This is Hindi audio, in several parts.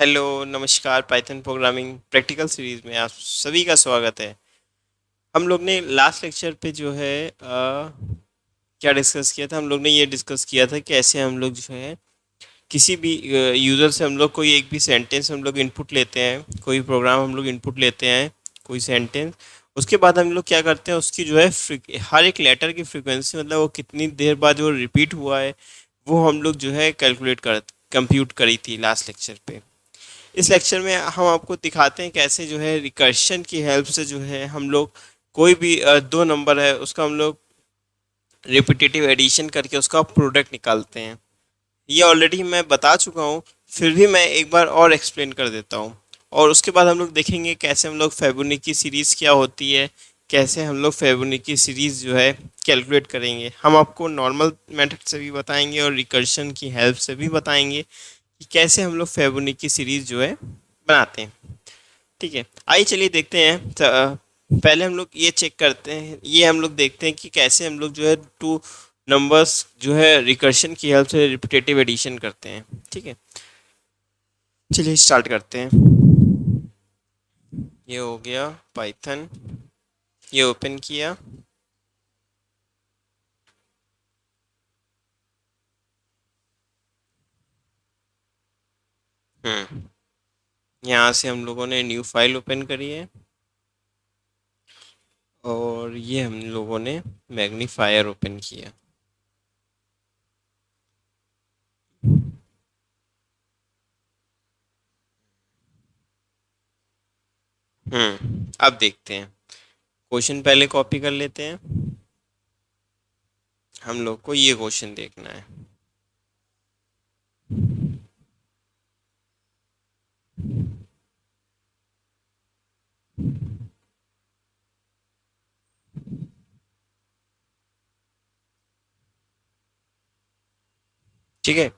हेलो नमस्कार। पाइथन प्रोग्रामिंग प्रैक्टिकल सीरीज में आप सभी का स्वागत है। हम लोग ने लास्ट लेक्चर पे जो है क्या डिस्कस किया था। हम लोग ने ये डिस्कस किया था कि ऐसे हम लोग जो है किसी भी यूज़र से हम लोग कोई एक भी सेंटेंस हम लोग इनपुट लेते हैं, कोई प्रोग्राम हम लोग इनपुट लेते हैं, कोई सेंटेंस। उसके बाद हम लोग क्या करते हैं, उसकी जो है हर एक लेटर की फ्रिक्वेंसी, मतलब वो कितनी देर बाद वो रिपीट हुआ है, वो हम लोग जो है कैलकुलेट कर कंप्यूट करी थी लास्ट लेक्चर पे। इस लेक्चर में हम आपको दिखाते हैं कैसे जो है रिकर्शन की हेल्प से जो है हम लोग कोई भी दो नंबर है उसका हम लोग रिपीटेटिव एडिशन करके उसका प्रोडक्ट निकालते हैं। ये ऑलरेडी मैं बता चुका हूँ, फिर भी मैं एक बार और एक्सप्लेन कर देता हूँ। और उसके बाद हम लोग देखेंगे कैसे हम लोग फेबोनिकी सीरीज़ क्या होती है, कैसे हम लोग फेबोनिकी सीरीज़ जो है कैलकुलेट करेंगे। हम आपको नॉर्मल मेथड से भी बताएंगे और रिकर्शन की हेल्प से भी बताएंगे कि कैसे हम लोग फेबोनिकी सीरीज़ जो है बनाते हैं। ठीक है, आइए चलिए देखते हैं। पहले हम लोग ये चेक करते हैं, ये हम लोग देखते हैं कि कैसे हम लोग जो है टू नंबर्स जो है रिकर्शन की हेल्प से रिपीटेटिव एडिशन करते हैं। ठीक है, चलिए स्टार्ट करते हैं। ये हो गया पाइथन, ये ओपन किया। हम्म यहाँ से हम लोगों ने न्यू फाइल ओपन करी है और ये हम लोगों ने मैग्नीफायर ओपन किया। अब देखते हैं, क्वेश्चन पहले कॉपी कर लेते हैं। हम लोग को ये क्वेश्चन देखना है। ठीक है,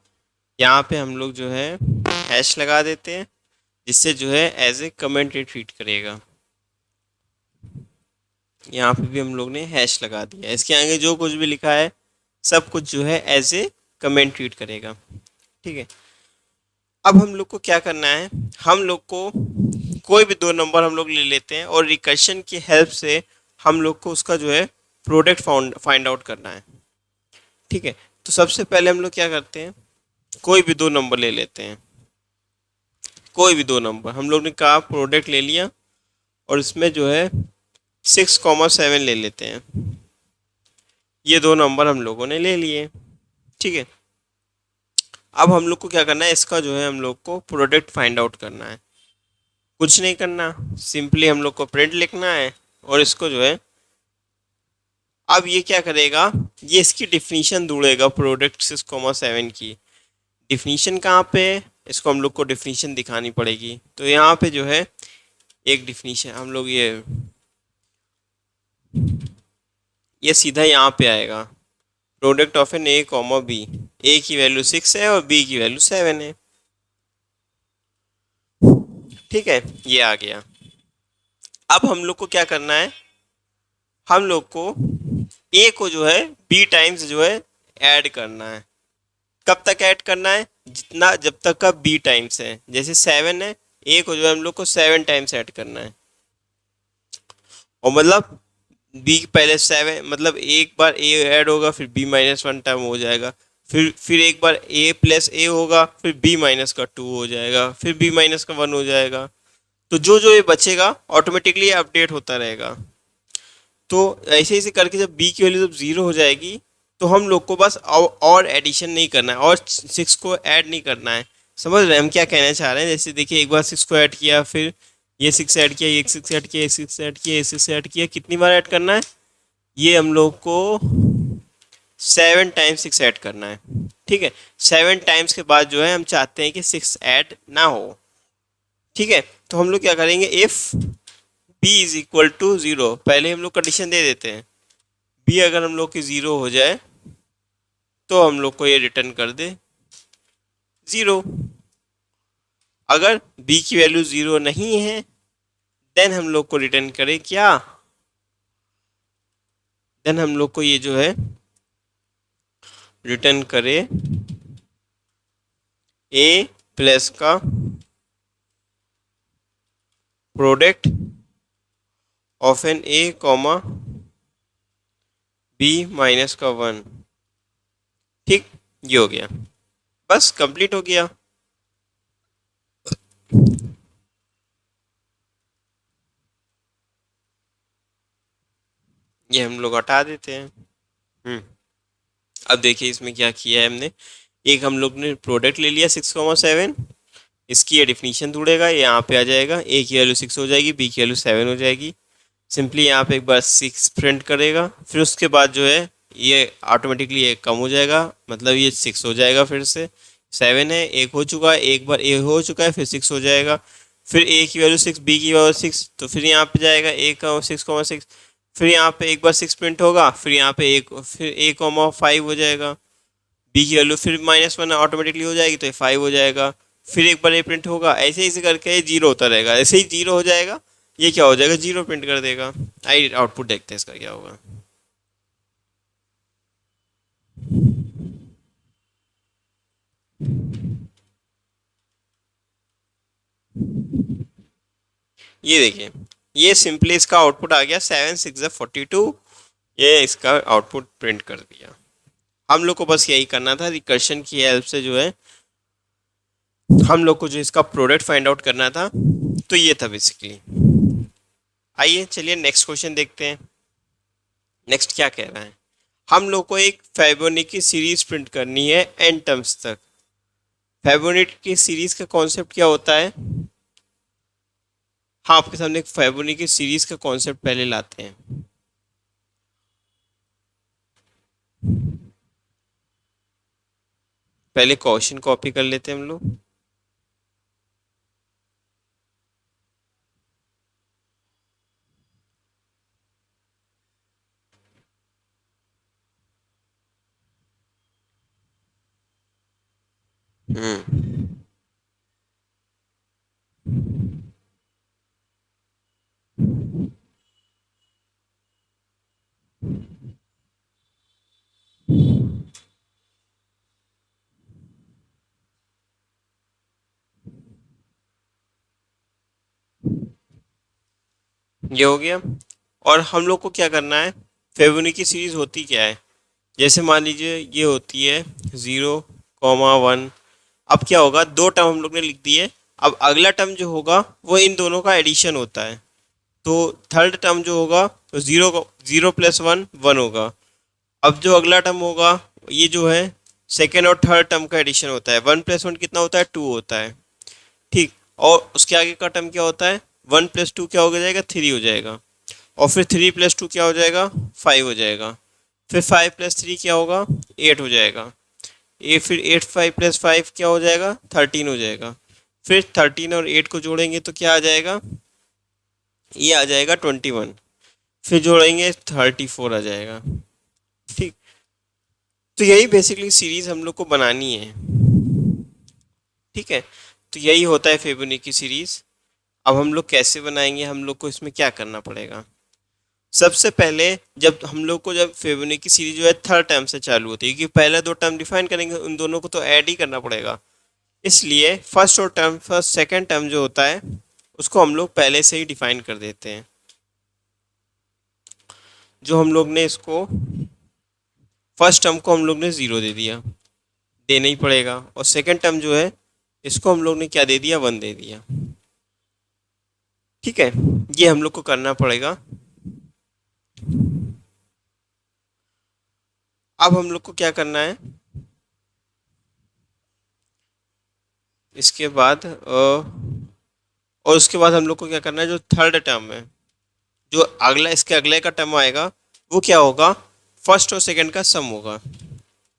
यहाँ पे हम लोग जो है हैश लगा देते हैं, जिससे जो है एज ए कमेंट ट्रीट करेगा। यहाँ पे भी हम लोग ने हैश लगा दिया, इसके आगे जो कुछ भी लिखा है सब कुछ जो है एज ए कमेंट ट्रीट करेगा। ठीक है, अब हम लोग को क्या करना है, हम लोग को कोई भी दो नंबर हम लोग ले लेते हैं और रिकर्शन की हेल्प से हम लोग को उसका जो है प्रोडक्ट फाइंड आउट करना है। ठीक है, तो सबसे पहले हम लोग क्या करते हैं, कोई भी दो नंबर ले लेते हैं। कोई भी दो नंबर हम लोग ने कहा प्रोडक्ट ले लिया, और इसमें जो है 6,7 ले लेते हैं। ये दो नंबर हम लोगों ने ले लिए। ठीक है, अब हम लोग को क्या करना है, इसका जो है हम लोग को प्रोडक्ट फाइंड आउट करना है। कुछ नहीं करना, सिंपली हम लोग को प्रिंट लिखना है और इसको जो है, अब ये क्या करेगा, ये इसकी डिफिनीशन ढूंढेगा प्रोडक्ट 6,7 की। डिफिनीशन कहाँ पे है, इसको हम लोग को डिफिनीशन दिखानी पड़ेगी। तो यहाँ पे जो है एक डिफिनीशन हम लोग ये सीधा यहाँ पे आएगा, product of n A comma B. A की वैल्यू 6 है और बी की वैल्यू 7 है। ठीक है, ये आ गया। अब हम लोग को क्या करना है, हम लोग को ए को जो है बी टाइम्स जो है ऐड करना है। कब तक ऐड करना है, जितना जब तक का बी टाइम्स है। जैसे 7 है, ए को जो है हम लोग को 7 टाइम्स ऐड करना है। और मतलब बी पहले 7, मतलब एक बार ए ऐड होगा फिर बी माइनस वन टाइम हो जाएगा, फिर एक बार ए प्लस ए होगा, फिर बी माइनस का 2 हो जाएगा, फिर बी माइनस का 1 हो जाएगा। तो जो जो ये बचेगा ऑटोमेटिकली अपडेट होता रहेगा। तो ऐसे ऐसे करके जब बी की वैल्यू जब जीरो हो जाएगी, तो हम लोग को बस और एडिशन नहीं करना है और 6 को ऐड नहीं करना है। समझ रहे हैं हम क्या कहना चाह रहे हैं। जैसे देखिए, एक बार 6 को ऐड किया, फिर ये 6 ऐड किया, ये 6 ऐड किया, ये 6 ऐड किया, ये 6 ऐड किया, कितनी बार ऐड करना है, ये हम लोग को 7 टाइम्स 6 ऐड करना है। ठीक है, 7 टाइम्स के बाद जो है हम चाहते हैं कि 6 ऐड ना हो। ठीक है, तो हम लोग क्या करेंगे, if b is equal to zero, पहले हम लोग कंडीशन दे देते हैं। बी अगर हम लोग की ज़ीरो हो जाए तो हम लोग को ये रिटर्न कर दे ज़ीरो। अगर बी की वैल्यू ज़ीरो नहीं है, देन हम लोग को रिटर्न करे क्या, देन हम लोग को ये जो है रिटर्न करे ए प्लस का product of n A comma b minus का 1। ठीक, ये हो गया, बस कंप्लीट हो गया। ये हम लोग हटा देते हैं। अब देखिए इसमें क्या किया है हमने। एक हम लोग ने प्रोडक्ट ले लिया 6,7, इसकी ये डिफिनीशन ढूंढेगा, ये यहाँ पे आ जाएगा, ए की वैल्यू 6 हो जाएगी, बी की वैल्यू 7 हो जाएगी। सिंपली यहाँ पे एक बार 6 प्रिंट करेगा, फिर उसके बाद जो है ये ऑटोमेटिकली ये कम हो जाएगा, मतलब ये 6 हो जाएगा, फिर से 7 है, एक हो चुका है, एक बार ए हो चुका है, फिर 6 हो जाएगा, फिर ए की वैल्यू 6, बी की वैल्यू 6, तो फिर यहाँ पे जाएगा ए का 6,6, फिर यहाँ पे एक बार 6 प्रिंट होगा, फिर यहाँ पे एक, फिर ए कॉमा 5 हो जाएगा, बी की वैल्यू फिर -1 ऑटोमेटिकली हो जाएगी, तो ये 5 हो जाएगा, फिर एक बार ये प्रिंट होगा, ऐसे ऐसे करके ये 0 होता रहेगा, ऐसे ही 0 हो जाएगा, ये क्या हो जाएगा 0 प्रिंट कर देगा। आई आउटपुट देखते हैं इसका क्या होगा। ये देखिए, ये सिंपली इसका आउटपुट आ गया 7 6 42, ये इसका आउटपुट प्रिंट कर दिया। हम लोग को बस यही करना था, रिकर्शन की हेल्प से जो है हम लोग को जो इसका प्रोडक्ट फाइंड आउट करना था, तो ये था बेसिकली। आइए चलिए नेक्स्ट क्वेश्चन देखते हैं। नेक्स्ट क्या कह रहा है, हम लोग को एक फेबोनिकी सीरीज प्रिंट करनी है एन टर्म्स तक। फेबोनिकी सीरीज का कॉन्सेप्ट क्या होता है, हाँ आपके सामने एक फेबोनिकी सीरीज का कॉन्सेप्ट पहले लाते हैं। पहले क्वेश्चन कॉपी कर लेते हैं हम लोग। हम्म, ये हो गया। और हम लोग को क्या करना है, फेबोनिकी सीरीज होती क्या है, जैसे मान लीजिए ये होती है 0,1। अब क्या होगा, दो टर्म हम लोग ने लिख दी है, अब अगला टर्म जो होगा वो इन दोनों का एडिशन होता है, तो थर्ड टर्म जो होगा तो 0 + 1 1 होगा। अब जो अगला टर्म होगा ये जो है सेकेंड और थर्ड टर्म का एडिशन होता है, 1 + 1 कितना होता है 2 होता है। ठीक, और उसके आगे का टर्म क्या होता है, 1 + 2 क्या हो जाएगा 3 हो जाएगा, और फिर 3 + 2 क्या हो जाएगा 5 हो जाएगा, फिर 5 + 3 क्या होगा 8 हो जाएगा, ये फिर 8 5 + 5 क्या हो जाएगा 13 हो जाएगा, फिर 13 और 8 को जोड़ेंगे तो क्या आ जाएगा, ये आ जाएगा 21, फिर जोड़ेंगे 34 आ जाएगा। ठीक, तो यही बेसिकली सीरीज हम लोग को बनानी है। ठीक है, तो यही होता है फेबोनिकी सीरीज। अब हम लोग कैसे बनाएंगे, हम लोग को इसमें क्या करना पड़ेगा, सबसे पहले जब हम लोग को जब फेबोनिकी सीरीज जो है थर्ड टर्म से चालू होती है, क्योंकि पहले दो टर्म डिफाइन करेंगे उन दोनों को तो ऐड ही करना पड़ेगा, इसलिए फर्स्ट सेकंड टर्म जो होता है उसको हम लोग पहले से ही डिफाइन कर देते हैं। जो हम लोग ने इसको फर्स्ट टर्म को हम लोग ने 0 दे दिया, देना ही पड़ेगा, और सेकंड टर्म जो है इसको हम लोग ने क्या दे दिया 1 दे दिया। ठीक है, ये हम लोग को करना पड़ेगा। अब हम लोग को क्या करना है, इसके बाद और उसके बाद हम लोग को क्या करना है, जो थर्ड टर्म है, जो अगला इसके अगले का टर्म आएगा वो क्या होगा, फर्स्ट और सेकंड का सम होगा,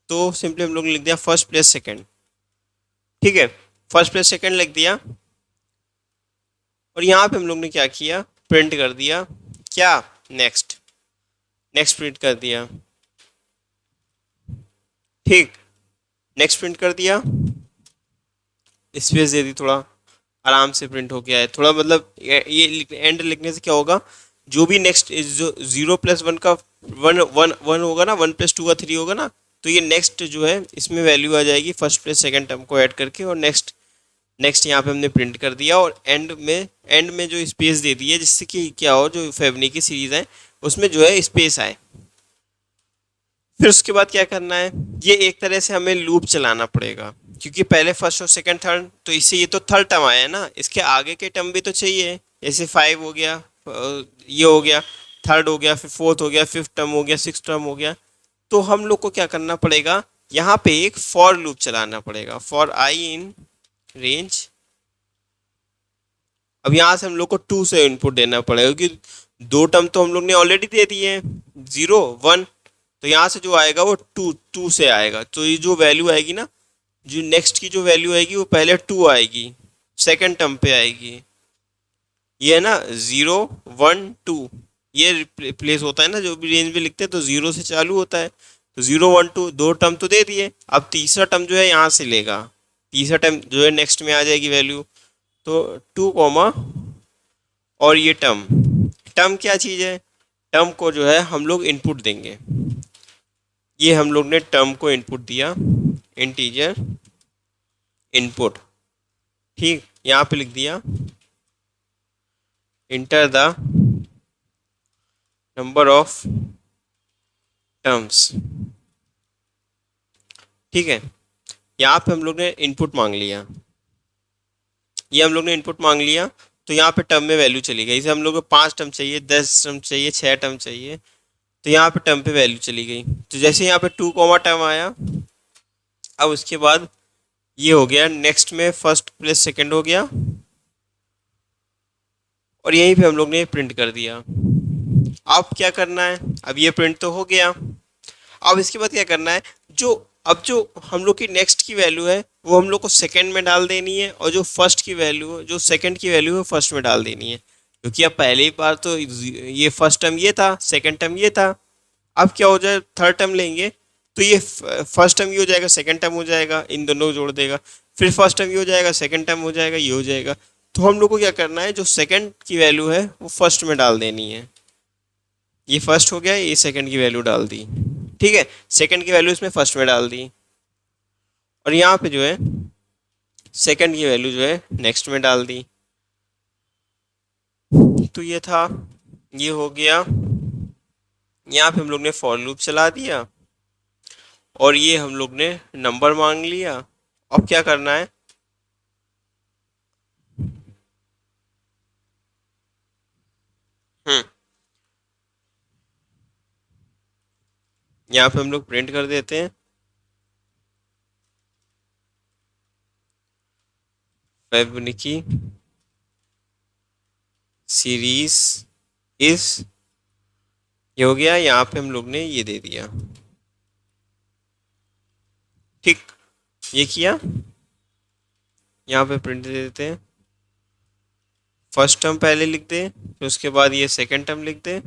तो सिंपली हम लोग ने लिख दिया फर्स्ट प्लस सेकंड। ठीक है, फर्स्ट प्लस सेकंड लिख दिया, और यहाँ पे हम लोग ने क्या किया, प्रिंट कर दिया क्या, नेक्स्ट, नेक्स्ट प्रिंट कर दिया। ठीक, नेक्स्ट प्रिंट कर दिया, स्पेस दे दी, थोड़ा आराम से प्रिंट हो गया है, थोड़ा मतलब ये एंड लिखने से क्या होगा, जो भी नेक्स्ट जो 0 + 1 का 1 होगा ना, 1 + 2 का 3 होगा ना, तो ये नेक्स्ट जो है इसमें वैल्यू आ जाएगी फर्स्ट प्लस सेकंड टर्म को ऐड करके, और नेक्स्ट नेक्स्ट यहाँ पे हमने प्रिंट कर दिया और एंड में जो स्पेस दे दी है जिससे कि क्या हो, जो फेबनी की सीरीज है उसमें जो है स्पेस आए। फिर उसके बाद क्या करना है, ये एक तरह से हमें लूप चलाना पड़ेगा, क्योंकि पहले फर्स्ट और सेकंड थर्ड, तो इससे ये तो थर्ड टर्म आया है ना, इसके आगे के टर्म भी तो चाहिए। जैसे 5 हो गया, ये हो गया, थर्ड हो गया, फिर फोर्थ हो गया, फिफ्थ टर्म हो गया, सिक्स टर्म हो गया। तो हम लोग को क्या करना पड़ेगा, यहाँ पे एक फॉर लूप चलाना पड़ेगा, फॉर आई इन रेंज। अब यहाँ से हम लोग को 2 से इनपुट देना पड़ेगा, क्योंकि दो टर्म तो हम लोग ने ऑलरेडी दे दिए हैं, 0 1। तो यहाँ से जो आएगा वो 2 से आएगा, तो ये जो वैल्यू आएगी ना, जो नेक्स्ट की जो वैल्यू आएगी वो पहले 2 आएगी, सेकंड टर्म पे आएगी। ये है ना 0 1 2, ये रिप्लेस होता है ना, जो भी रेंज में लिखते हैं तो 0 से चालू होता है। तो 0 1 2 दो टर्म तो दे दिए, अब तीसरा टर्म जो है यहाँ से लेगा, तीसरा टर्म जो है नेक्स्ट में आ जाएगी वैल्यू। तो 2 कॉमा और ये टर्म, टर्म क्या चीज़ है, टर्म को जो है हम लोग इनपुट देंगे। ये हम लोग ने टर्म को इनपुट दिया, इंटीजर इनपुट। ठीक, यहाँ पे लिख दिया enter the number of terms. ठीक है, यहाँ पे हम लोग ने इनपुट मांग लिया, ये हम लोग ने इनपुट मांग लिया। तो यहाँ पे टर्म में वैल्यू चली गई, जैसे हम लोग को 5 टर्म चाहिए, 10 टर्म चाहिए, 6 टर्म चाहिए, तो यहाँ पे टर्म पे वैल्यू चली गई। तो जैसे यहाँ पे 2 कॉमा टर्म आया, अब उसके बाद ये हो गया, नेक्स्ट में फर्स्ट प्लस सेकंड हो गया, और यहीं पे हम लोग ने प्रिंट कर दिया। अब क्या करना है, अब ये प्रिंट तो हो गया, अब इसके बाद क्या करना है, जो अब जो हम लोग की नेक्स्ट की वैल्यू है वो हम लोग को सेकंड में डाल देनी है, और जो फर्स्ट की वैल्यू, जो सेकंड की वैल्यू है फर्स्ट में डाल देनी है, क्योंकि अब पहले ही बार तो ये फर्स्ट टर्म ये था, सेकंड टर्म ये था। अब क्या हो जाए, थर्ड टर्म लेंगे तो ये फर्स्ट टर्म ये हो जाएगा, सेकंड टर्म हो जाएगा, इन दोनों को जोड़ देगा, फिर फर्स्ट टर्म ये हो जाएगा, सेकंड टर्म हो जाएगा, ये हो जाएगा। तो हम लोग को क्या करना है, जो सेकंड की वैल्यू है वो फर्स्ट में डाल देनी है। ये फर्स्ट हो गया, ये सेकंड की वैल्यू डाल दी। ठीक है, सेकंड की वैल्यू इसमें फर्स्ट में डाल दी, और यहाँ पे जो है सेकंड की वैल्यू जो है नेक्स्ट में डाल दी। तो ये था, ये हो गया। यहाँ पे हम लोग ने फॉर लूप चला दिया, और ये हम लोग ने नंबर मांग लिया। अब क्या करना है, हम्म यहाँ पे हम लोग प्रिंट कर देते हैं, फेबनिकी सीरीज इस, ये हो गया, यहाँ पे हम लोग ने ये दे दिया। ठीक, ये किया, यहाँ पे प्रिंट दे देते हैं, फर्स्ट टर्म पहले लिख दे, फिर उसके बाद ये सेकंड टर्म लिख दे,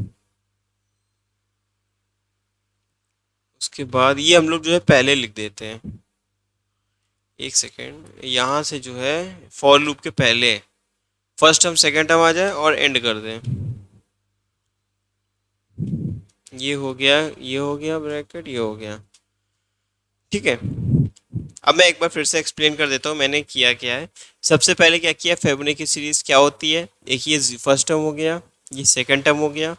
उसके बाद ये हम लोग जो है पहले लिख देते हैं। एक सेकेंड, यहाँ से जो है फॉर लूप के पहले फर्स्ट टर्म सेकंड टर्म आ जाए और एंड कर दें। ये हो गया, ये हो गया ब्रैकेट, ये हो गया। ठीक है, अब मैं एक बार फिर से एक्सप्लेन कर देता हूँ मैंने किया क्या है। सबसे पहले क्या किया, फेबोनाची सीरीज क्या होती है, एक ये फर्स्ट टर्म हो गया, ये सेकंड टर्म हो गया।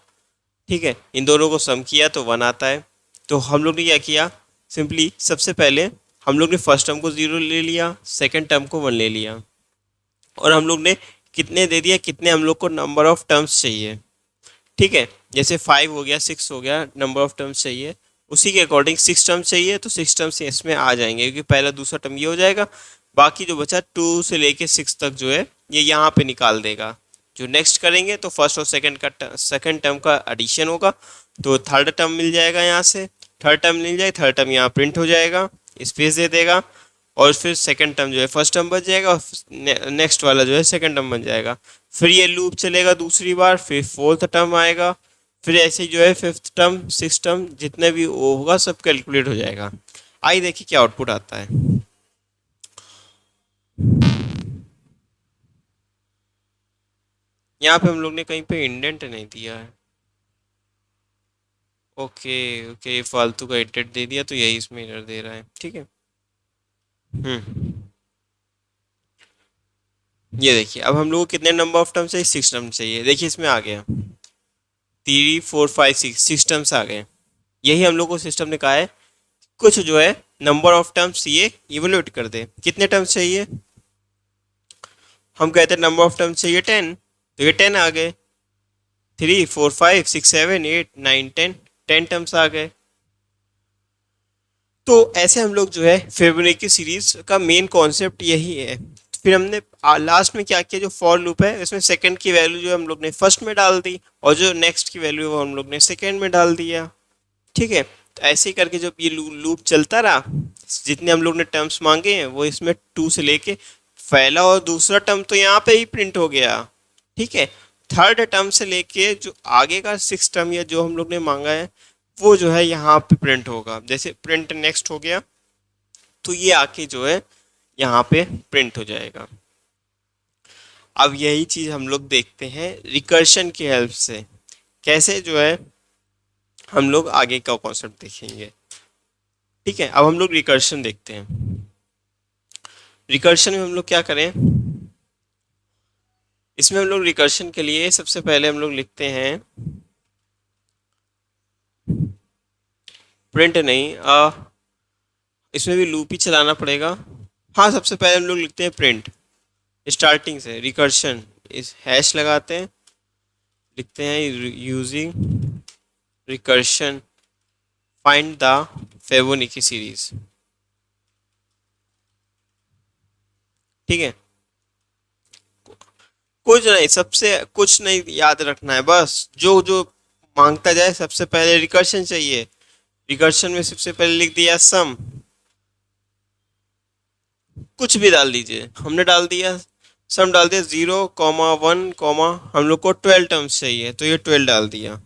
ठीक है, इन दोनों को सम किया तो 1 आता है। तो हम लोग ने क्या किया, सिंपली सबसे पहले हम लोग ने फर्स्ट टर्म को 0 ले लिया, सेकंड टर्म को 1 ले लिया, और हम लोग ने कितने दे दिया, कितने हम लोग को नंबर ऑफ टर्म्स चाहिए। ठीक है, जैसे 5 हो गया, 6 हो गया, नंबर ऑफ टर्म्स चाहिए, उसी के अकॉर्डिंग 6 टर्म्स चाहिए, तो 6 टर्म्स इसमें आ जाएंगे, क्योंकि पहला दूसरा टर्म ये हो जाएगा, बाकी जो बचा 2 से लेके 6 तक जो है ये यहाँ पे निकाल देगा। जो नेक्स्ट करेंगे तो फर्स्ट और सेकंड टर्म का एडिशन होगा, तो थर्ड टर्म मिल जाएगा, यहाँ से थर्ड टर्म मिल जाए, थर्ड टर्म यहाँ प्रिंट हो जाएगा, स्पेस दे देगा, और फिर सेकंड टर्म जो है फर्स्ट टर्म बन जाएगा, और नेक्स्ट वाला जो है सेकंड टर्म बन जाएगा। फिर ये लूप चलेगा दूसरी बार, फिर फोर्थ टर्म आएगा, फिर ऐसे ही जो है फिफ्थ टर्म, सिक्स टर्म, जितने भी वो होगा सब कैलकुलेट हो जाएगा। आइए देखिए क्या आउटपुट आता है। यहाँ पे हम लोग ने कहीं पे इंडेंट नहीं दिया है। ओके, ओके, फालतू का इंडेंट दे दिया तो यही इसमें एरर दे रहा है। ठीक है, हम्म ये देखिए अब हम लोग को कितने नंबर ऑफ टर्म चाहिए, 6 टर्म चाहिए। देखिए इसमें आ गया 3 4 5 6, 6 टर्म्स आ गए। यही हम लोग को सिस्टम ने कहा है कुछ जो है नंबर ऑफ टर्म्स ये इवोल्यूट कर दे। कितने टर्म्स चाहिए, हम कहते हैं नंबर ऑफ टर्म्स चाहिए 10, तो ये 10 आ गए। 3 4 5 6 7 8 9 10, 10 टर्म्स आ गए। तो ऐसे हम लोग जो है फिबोनाची सीरीज का मेन कॉन्सेप्ट यही है। फिर हमने लास्ट में क्या किया, जो फॉर लूप है इसमें सेकंड की वैल्यू जो हम लोग ने फर्स्ट में डाल दी और जो नेक्स्ट की वैल्यू है वो हम लोग ने सेकंड में डाल दिया। ठीक है, तो ऐसे ही करके जब ये लूप चलता रहा, जितने हम लोग ने टर्म्स मांगे हैं वो इसमें 2 से लेके पहला और दूसरा टर्म तो यहाँ पे ही प्रिंट हो गया। ठीक है, थर्ड टर्म से लेके जो आगे का 6 टर्म या जो हम लोग ने मांगा है वो जो है यहाँ पे प्रिंट होगा। जैसे प्रिंट नेक्स्ट हो गया तो ये आके जो है यहाँ पे प्रिंट हो जाएगा। अब यही चीज़ हम लोग देखते हैं रिकर्शन की हेल्प से कैसे जो है हम लोग आगे का कॉन्सेप्ट देखेंगे। ठीक है, अब हम लोग रिकर्शन देखते हैं। रिकर्शन में हम लोग क्या करें, इसमें हम लोग रिकर्शन के लिए सबसे पहले हम लोग लिखते हैं प्रिंट नहीं, इसमें भी लूप ही चलाना पड़ेगा। हाँ, सबसे पहले हम लोग लिखते हैं प्रिंट स्टार्टिंग से रिकर्शन, इस हैश लगाते हैं, लिखते हैं using recursion find the Fibonacci series. ठीक है, कुछ नहीं, सबसे कुछ नहीं याद रखना है, बस जो जो मांगता जाए सबसे पहले रिकर्शन चाहिए। रिकर्शन में सबसे पहले लिख दिया सम, कुछ भी डाल दीजिए, हमने डाल दिया सम, डाल दिया 0 1 हम लोग को 12 टर्म्स चाहिए तो ये 12 डाल दिया।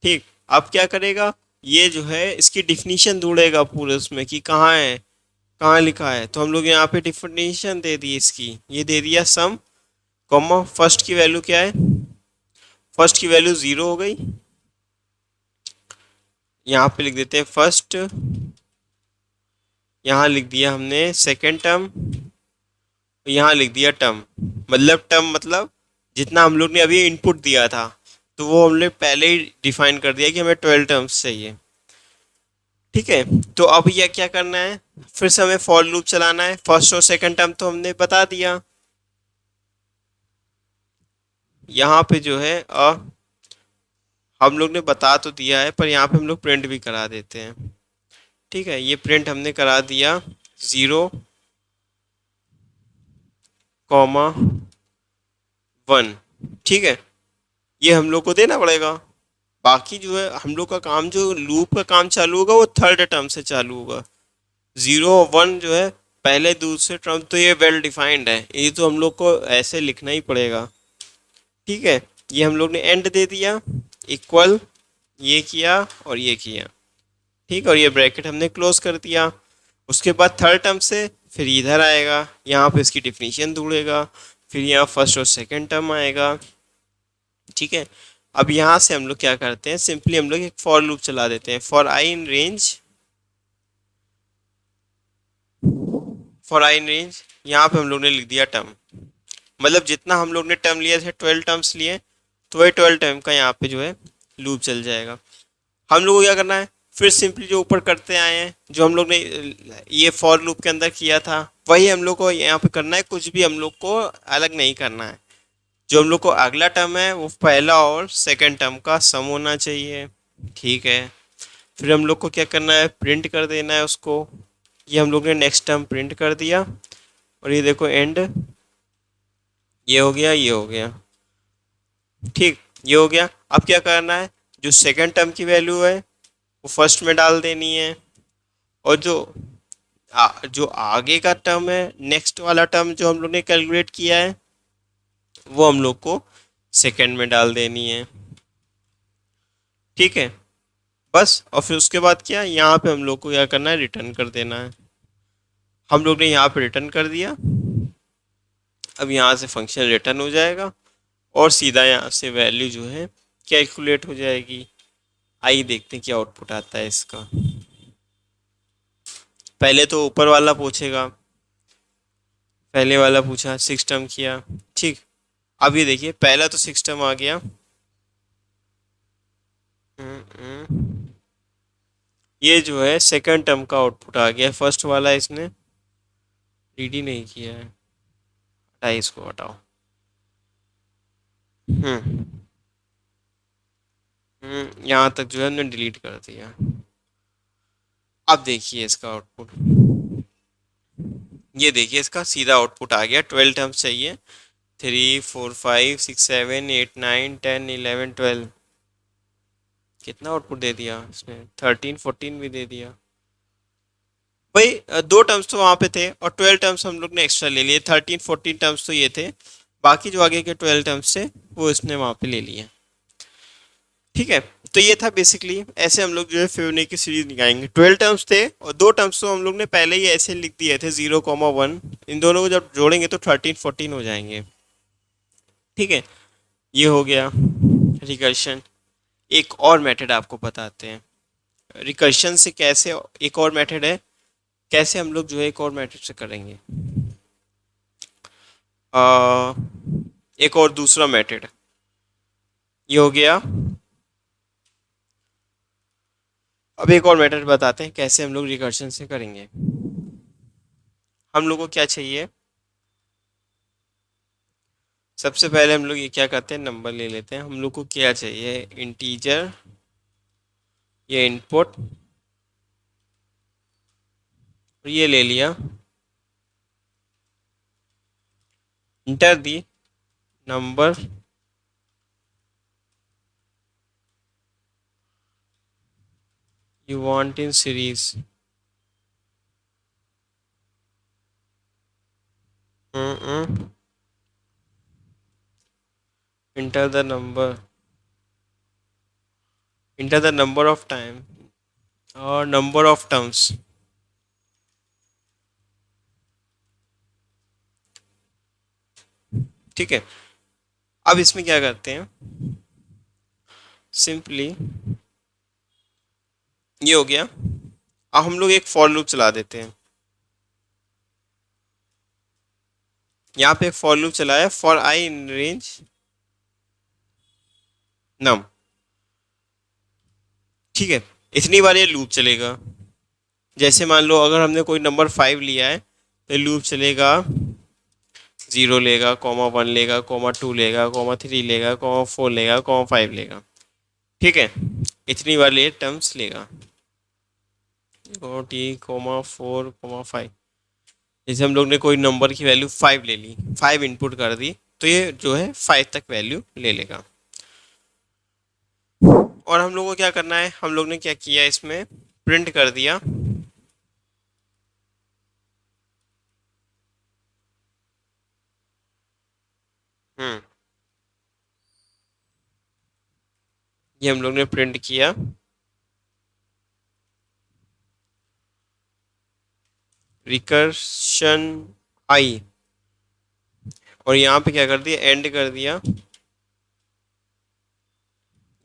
ठीक, अब क्या करेगा, ये जो है इसकी डिफिनीशन ढूंढेगा पूरे उसमें कि कहाँ है, कहाँ लिखा है, तो हम लोग यहाँ पे डिफिनीशन दे दी इसकी, ये दे दिया सम कॉमा फर्स्ट की वैल्यू क्या है, फर्स्ट की वैल्यू 0 हो गई, यहाँ पे लिख देते हैं फर्स्ट, यहाँ लिख दिया हमने सेकेंड टर्म, यहाँ लिख दिया टर्म, मतलब टर्म मतलब जितना हम लोग ने अभी इनपुट दिया था तो वो हमने पहले ही डिफाइन कर दिया कि हमें 12 टर्म्स चाहिए। ठीक है, तो अब यह क्या करना है, फिर से हमें फॉर लूप चलाना है। फर्स्ट और सेकंड टर्म तो हमने बता दिया, यहाँ पे जो है हम लोग ने बता तो दिया है पर यहाँ पे हम लोग प्रिंट भी करा देते हैं। ठीक है, ये प्रिंट हमने करा दिया 0 1। ठीक है, ये हम लोग को देना पड़ेगा। बाकी जो है हम लोग का काम, जो लूप का काम चालू होगा वो थर्ड टर्म से चालू होगा। 0 1 जो है पहले दूसरे टर्म तो ये वेल डिफाइंड है, ये तो हम लोग को ऐसे लिखना ही पड़ेगा। ठीक है, ये हम लोग ने एंड दे दिया इक्वल, ये किया और ये किया। ठीक, और ये ब्रैकेट हमने क्लोज कर दिया। उसके बाद थर्ड टर्म से फिर इधर आएगा, यहाँ पे इसकी डिफिनीशन ढूंढेगा, फिर यहाँ फर्स्ट और सेकंड टर्म आएगा। ठीक है, अब यहाँ से हम लोग क्या करते हैं, सिंपली हम लोग एक फॉर लूप चला देते हैं। For I in range, for I in range यहाँ पे हम लोग ने लिख दिया टर्म, मतलब जितना हम लोग ने टर्म लिया थे 12 टर्म्स लिए तो वही 12 टर्म का यहाँ पे जो है लूप चल जाएगा। हम लोग को क्या करना है, फिर सिंपली जो ऊपर करते आए हैं, जो हम लोग ने ये फॉर लूप के अंदर किया था वही हम लोग को यहाँ पे करना है, कुछ भी हम लोग को अलग नहीं करना है। जो हम लोग को अगला टर्म है वो पहला और सेकंड टर्म का सम होना चाहिए। ठीक है, फिर हम लोग को क्या करना है, प्रिंट कर देना है उसको। ये हम लोग ने नेक्स्ट टर्म प्रिंट कर दिया और ये देखो एंड, ये हो गया, ये हो गया। ठीक, ये हो गया। अब क्या करना है, जो सेकंड टर्म की वैल्यू है वो फर्स्ट में डाल देनी है, और जो आगे का टर्म है, नेक्स्ट वाला टर्म जो हम लोग ने कैलकुलेट किया है वो हम लोग को सेकंड में डाल देनी है। ठीक है, बस, और फिर उसके बाद क्या, यहाँ पे हम लोग को क्या करना है, रिटर्न कर देना है। हम लोग ने यहाँ पे रिटर्न कर दिया। अब यहाँ से फंक्शन रिटर्न हो जाएगा और सीधा यहाँ से वैल्यू जो है कैलकुलेट हो जाएगी। आइए देखते हैं क्या आउटपुट आता है इसका। पहले तो ऊपर वाला पूछेगा, पहले वाला पूछा, 6 टर्म किया। ठीक, अब ये देखिए पहला तो 6 टर्म आ गया। ये जो है सेकंड टर्म का आउटपुट आ गया, फर्स्ट वाला इसने रीड ही नहीं किया है। हटाइए, इसको हटाओ। हम्म यहाँ तक जो है हमने डिलीट कर दिया। अब देखिए इसका आउटपुट, ये देखिए इसका सीधा आउटपुट आ गया। 12 टर्म्स चाहिए, 3 4 5 6 7 8 9 10 11 12। कितना आउटपुट दे दिया इसने, 13 14 भी दे दिया भाई। दो टर्म्स तो वहाँ पे थे और 12 टर्म्स हम लोग ने एक्स्ट्रा ले लिए। 13 14 टर्म्स तो ये थे, बाकी जो आगे के 12 टर्म्स थे वो इसने वहाँ पे ले लिए। ठीक है, तो ये था बेसिकली। ऐसे हम लोग जो है फिबोनाची की सीरीज निकालेंगे। 12 टर्म्स थे और दो टर्म्स तो हम लोग ने पहले ही ऐसे लिख दिए थे, 0 1। इन दोनों को जब जोड़ेंगे तो 13 14 हो जाएंगे। ठीक है, ये हो गया रिकर्शन। एक और मेथड आपको बताते हैं रिकर्शन से कैसे। एक और मेथड है कैसे हम लोग जो है एक और मेथड से करेंगे। आ, एक और दूसरा मेथड ये हो गया। अब एक और मेथड बताते हैं कैसे हम लोग रिकर्शन से करेंगे। हम लोग को क्या चाहिए, सबसे पहले हम लोग ये क्या करते हैं, नंबर ले लेते हैं। हम लोग को क्या चाहिए, इंटीजर, ये इनपुट, ये ले लिया। Inter the number you want in series। enter the number enter the number of time और number of terms। ठीक है, अब इसमें क्या करते हैं, सिंपली ये हो गया। अब हम लोग एक फॉर लूप चला देते हैं। यहाँ पे एक फॉर लूप चलाया, फॉर आई इन रेंज नम। ठीक है, इतनी बार ये लूप चलेगा। जैसे मान लो अगर हमने कोई नंबर 5 लिया है तो लूप चलेगा, 0 लेगा, कॉमा 1 लेगा, कॉमा 2 लेगा, कॉमा 3 लेगा, कॉमा 4 लेगा, कॉमा 5 लेगा। ठीक है, इतनी बार ये टर्म्स लेगा, T, 4, 5। जैसे हम लोग ने कोई नंबर की वैल्यू 5 ले ली, 5 इनपुट कर दी, तो ये जो है 5 तक वैल्यू ले लेगा। और हम लोग को क्या करना है, हम लोग ने क्या किया इसमें, प्रिंट कर दिया। हम्म ये हम लोग ने प्रिंट किया, रिकर्शन आई, और यहाँ पे क्या कर दिया, एंड कर दिया,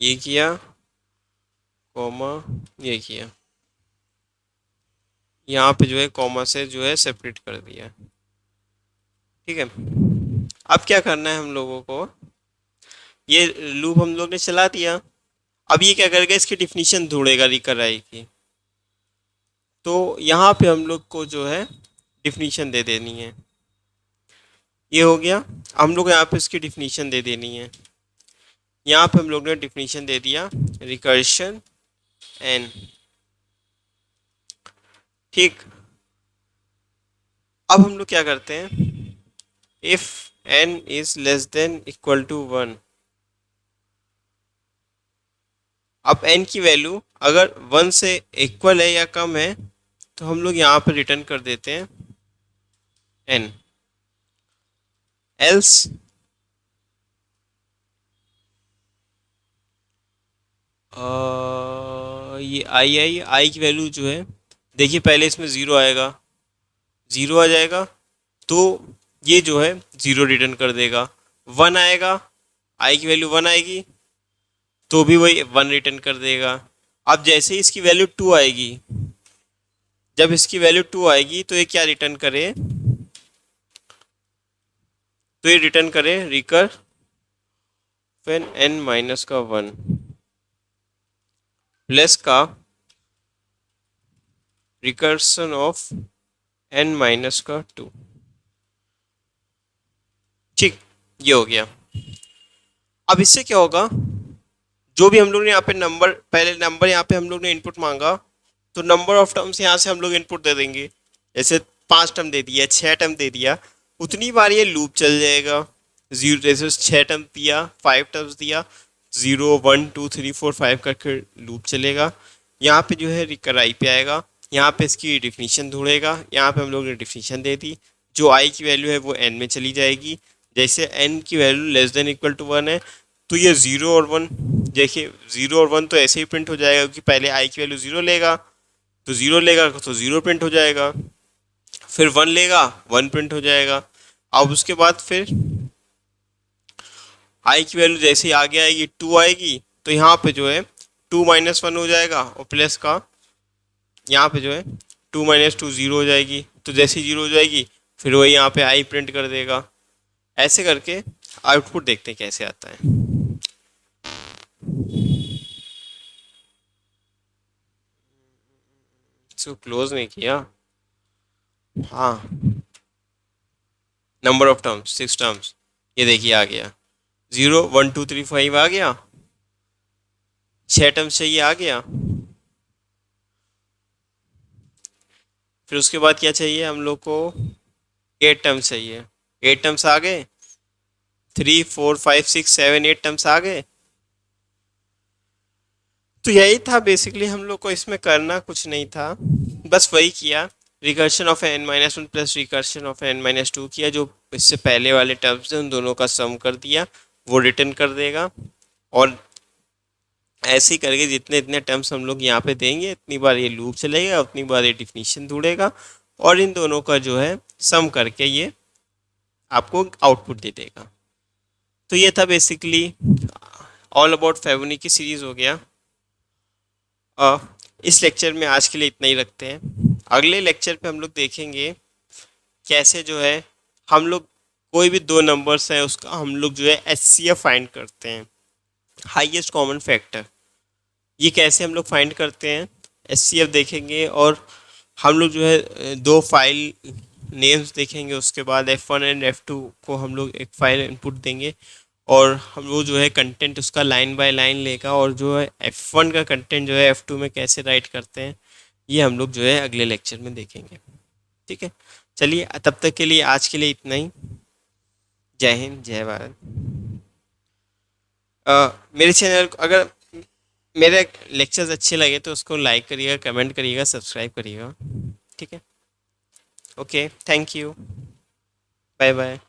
ये किया, कॉमा ये किया, यहाँ पे जो है कॉमा से जो है सेपरेट कर दिया। ठीक है, अब क्या करना है हम लोगों को, ये लूप हम लोग ने चला दिया। अब ये क्या करेगा, इसकी डिफिनीशन ढूंढेगा रिकर आई की। तो यहाँ पे हम लोग को जो है डिफिनीशन दे देनी है। ये हो गया, हम लोग यहाँ पे इसकी डिफिनीशन दे देनी है। यहाँ पे हम लोग ने डिफिनीशन दे दिया, रिकर्शन एन। ठीक, अब हम लोग क्या करते हैं, if n is less than equal to 1। अब एन की वैल्यू अगर 1 से इक्वल है या कम है तो हम लोग यहाँ पर रिटर्न कर देते हैं एन। एल्स ये आई की वैल्यू जो है, देखिए पहले इसमें ज़ीरो आएगा, ज़ीरो आ जाएगा तो ये जो है ज़ीरो रिटर्न कर देगा। 1 आएगा, आई की वैल्यू 1 आएगी तो भी वही 1 रिटर्न कर देगा। अब जैसे ही इसकी वैल्यू 2 आएगी, जब इसकी वैल्यू 2 आएगी तो ये क्या रिटर्न करे, तो ये रिटर्न करे रिकर फिर n माइनस का 1 प्लस का रिकर्सन ऑफ n माइनस का 2। ठीक, ये हो गया। अब इससे क्या होगा, जो भी हम लोग ने यहाँ पे नंबर, पहले नंबर यहाँ पे हम लोग ने इनपुट मांगा, तो नंबर ऑफ टर्म्स यहाँ से हम लोग इनपुट दे देंगे। जैसे 5 टर्म दे दिया, 6 टर्म दे दिया, उतनी बार ये लूप चल जाएगा। जीरो, जैसे 6 टर्म दिया, 5 टर्म्स दिया, 0 1 2 3 4 5 करके लूप चलेगा। यहाँ पे जो है रिकर आई पे आएगा, यहाँ पे इसकी डिफिनीशन ढूंढेगा, यहाँ पे हम लोग ने डिफिनीशन दे दी। जो आई की वैल्यू है वो एन में चली जाएगी। जैसे एन की value less than equal to 1 है, तो ये 0 और 1, देखिए 0 और 1 तो ऐसे ही प्रिंट हो जाएगा, क्योंकि पहले आई की वैल्यू 0 लेगा, तो 0 लेगा तो 0 प्रिंट हो जाएगा। फिर 1 लेगा, 1 प्रिंट हो जाएगा। अब उसके बाद फिर आई की वैल्यू जैसे ही आगे आएगी 2 आएगी, तो यहाँ पे जो है 2 माइनस 1 हो जाएगा, और प्लस का यहाँ पे जो है 2 माइनस 2 0 हो जाएगी। तो जैसे ही 0 हो जाएगी, फिर वही यहाँ पे आई प्रिंट कर देगा। ऐसे करके आउटपुट देखते हैं कैसे आता है। इसको क्लोज नहीं किया। हाँ, नंबर ऑफ टर्म्स 6 टर्म्स, ये देखिए आ गया 0 1 2 3 5 आ गया, 6 टर्म्स चाहिए आ गया। फिर उसके बाद क्या चाहिए हम लोग को, 8 टर्म्स चाहिए। 8 टर्म्स आ गए, 3 4 5 6 7 8 टर्म्स आ गए। तो यही था बेसिकली, हम लोग को इसमें करना कुछ नहीं था, बस वही किया। Recursion of n-1 plus recursion of n-2 किया, जो इससे पहले वाले टर्म्स हैं उन दोनों का सम कर दिया, वो रिटर्न कर देगा। और ऐसे ही करके जितने इतने टर्म्स हम लोग यहाँ पे देंगे, इतनी बार ये लूप चलेगा, उतनी बार ये डिफिनीशन ढूंढेगा, और इन दोनों का जो है सम करके ये आपको आउटपुट दे देगा। तो ये था बेसिकली ऑल अबाउट फेबोनिची सीरीज हो गया। इस लेक्चर में आज के लिए इतना ही रखते हैं। अगले लेक्चर पे हम लोग देखेंगे कैसे जो है हम लोग कोई भी दो नंबर्स हैं उसका हम लोग जो है एचसीएफ फाइंड करते हैं, हाईएस्ट कॉमन फैक्टर। ये कैसे हम लोग फाइंड करते हैं, एचसीएफ देखेंगे। और हम लोग जो है दो फाइल नेम्स देखेंगे, उसके बाद F1 एंड F2 को हम लोग एक फाइल इनपुट देंगे, और हम वो जो है कंटेंट उसका लाइन बाय लाइन लेगा, और जो है F1 का कंटेंट जो है F2 में कैसे राइट करते हैं, ये हम लोग जो है अगले लेक्चर में देखेंगे। ठीक है, चलिए तब तक के लिए आज के लिए इतना ही। जय हिंद, जय भारत। मेरे चैनल अगर मेरे लेक्चर्स अच्छे लगे तो उसको लाइक करिएगा, कमेंट करिएगा, सब्सक्राइब करिएगा। ठीक है, okay, thank you, bye bye.